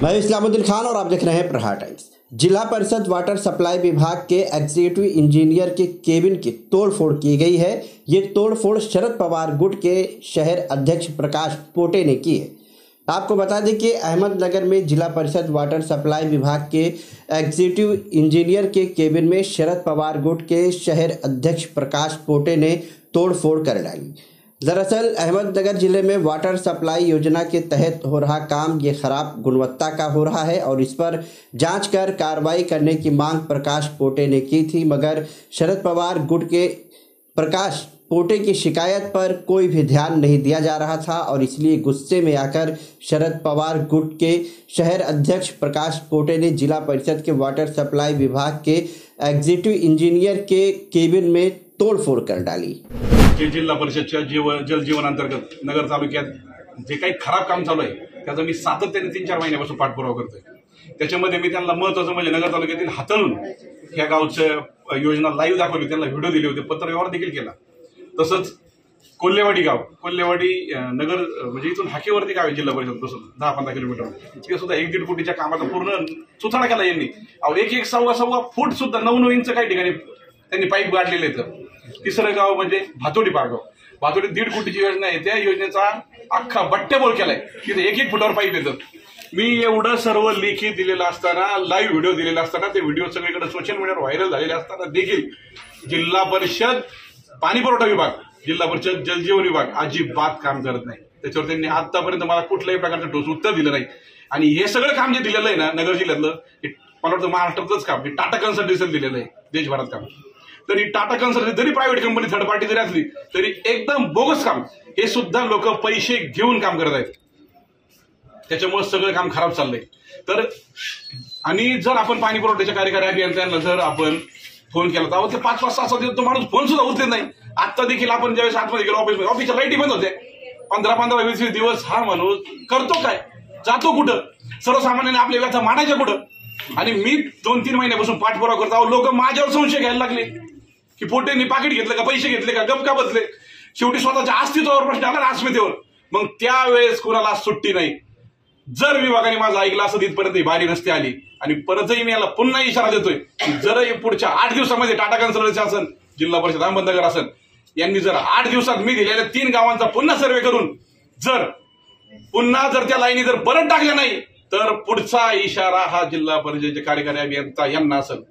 मैं इस्लामुद्दीन खान और आप देख रहे हैं प्रहार टाइम्स। जिला परिषद वाटर सप्लाई विभाग के एग्जीक्यूटिव इंजीनियर के केबिन की तोड़फोड़ की गई है। ये तोड़फोड़ शरद पवार गुट के शहर अध्यक्ष प्रकाश पोटे ने की है। आपको बता दें कि अहमदनगर में जिला परिषद वाटर सप्लाई विभाग के एग्जीक्यूटिव इंजीनियर के केबिन में शरद पवार गुट के शहर अध्यक्ष प्रकाश पोटे ने तोड़फोड़ कर डाली। दरअसल अहमदनगर जिले में वाटर सप्लाई योजना के तहत हो रहा काम ये खराब गुणवत्ता का हो रहा है और इस पर जांच कर कार्रवाई करने की मांग प्रकाश पोटे ने की थी, मगर शरद पवार गुट के प्रकाश पोटे की शिकायत पर कोई भी ध्यान नहीं दिया जा रहा था और इसलिए गुस्से में आकर शरद पवार गुट के शहर अध्यक्ष प्रकाश पोटे ने जिला परिषद के वाटर सप्लाई विभाग के एग्जीक्यूटिव इंजीनियर के केबिन में तोड़फोड़ कर डाली। जिल्हा परिषदच्या जल जीवन अंतर्गत नगर तालुक्यात जे काही खराब काम चालू आहे त्याचा मी सातत्याने 3-4 महिन्यापासून पाठपुरावा करतोय। त्याच्यामध्ये मी त्यांना महत्त्वाचं म्हणजे नगर तालुक्यातील हातळून ह्या गावचं योजना लाईव्ह दाखवली, त्यांना व्हिडिओ दिले होते, पत्रव्यवहार देखील केला। तसंच कोल्हेवाडी गाव, कोल्हेवाडी नगर म्हणजे इथून हाकेवरती गाव आहे जिल्हा परिषदपासून 10-15 किलोमीटर, तिथे सुद्धा 1-1.5 कोटीच्या कामाचा पूर्ण चुथाळा केला यांनी। अहो 1-1 सव्वा फूट सुद्धा 9-9 इंच काही ठिकाणी त्यांनी पाईप गाडलेले आहेत। तिसरं गाव म्हणजे भातोडी पारगाव, भातोडी 1.5 कोटीची योजना आहे, त्या योजनेचा अख्खा बट्ट्याबोळ केलाय, तिथे 1-1 फुटावर पाईप येतं। मी एवढं सर्व लेखी दिलेलं असताना, लाईव्ह व्हिडिओ दिलेला असताना, ते व्हिडिओ सगळीकडे सोशल मीडियावर व्हायरल झालेले असताना देखील जिल्हा परिषद पाणी पुरवठा विभाग, जिल्हा परिषद जलजीवन विभाग अजिबात काम करत नाही। त्याच्यावर त्यांनी आतापर्यंत मला कुठल्याही प्रकारचं ठोस उत्तर दिलं नाही। आणि हे सगळं काम जे दिलेलं आहे ना नगर जिल्ह्यातलं, मला वाटतं महाराष्ट्रातलंच काम, टाटा कन्सल्टन्सी दिलेलं आहे देशभरात काम। तरी टाटा कन्सल्टन्सी जरी प्रायव्हेट कंपनी थर्ड पार्टी जरी असली तरी एकदम बोगस काम, हे सुद्धा लोक पैसे घेऊन काम करत आहेत। त्याच्यामुळे सगळं काम खराब चाललंय। तर आणि जर आपण पाणी पुरवठ्याच्या कार्यकारी अभियंत्यांना जर आपण फोन केला तर ते 5-5, 6-6 दिवस तो माणूस फोन सुद्धा उचलत नाही। आता देखील आपण ज्यावेळेस आतमध्ये गेलो ऑफिसच्या लाईटी बंद होते, 15-15, 20 दिवस हा माणूस करतो काय, जातो कुठं, सर्वसामान्याने आपल्या व्यथा मांडायच्या कुठं। आणि मी 2-3 महिन्यापासून पाठपुरावा करतो, लोक माझ्यावर संशय घ्यायला लागले की पोटेंनी पाकिट घेतलं का, पैसे घेतले का, गप का बसले। शेवटी स्वतःच्या अस्तित्वावर प्रश्न आला ना, अस्मितेवर। मग त्यावेळेस कुणाला सुट्टी नाही। जर विभागाने माझं ऐकलं असं तिथपर्यंत ही बारी नसते आली। आणि परतही मी याला पुन्हा इशारा देतोय की जर पुढच्या 8 दिवसामध्ये टाटा कन्सल्टन्सी असेल, जिल्हा परिषद अहमदनगर असेल, यांनी जर 8 दिवसात मी दिलेल्या 3 गावांचा पुन्हा सर्वे करून जर त्या लाईनी जर परत टाकल्या नाही तर पुढचा इशारा हा जिल्हा परिषदेचे कार्यकारी अभियंता यांना असेल।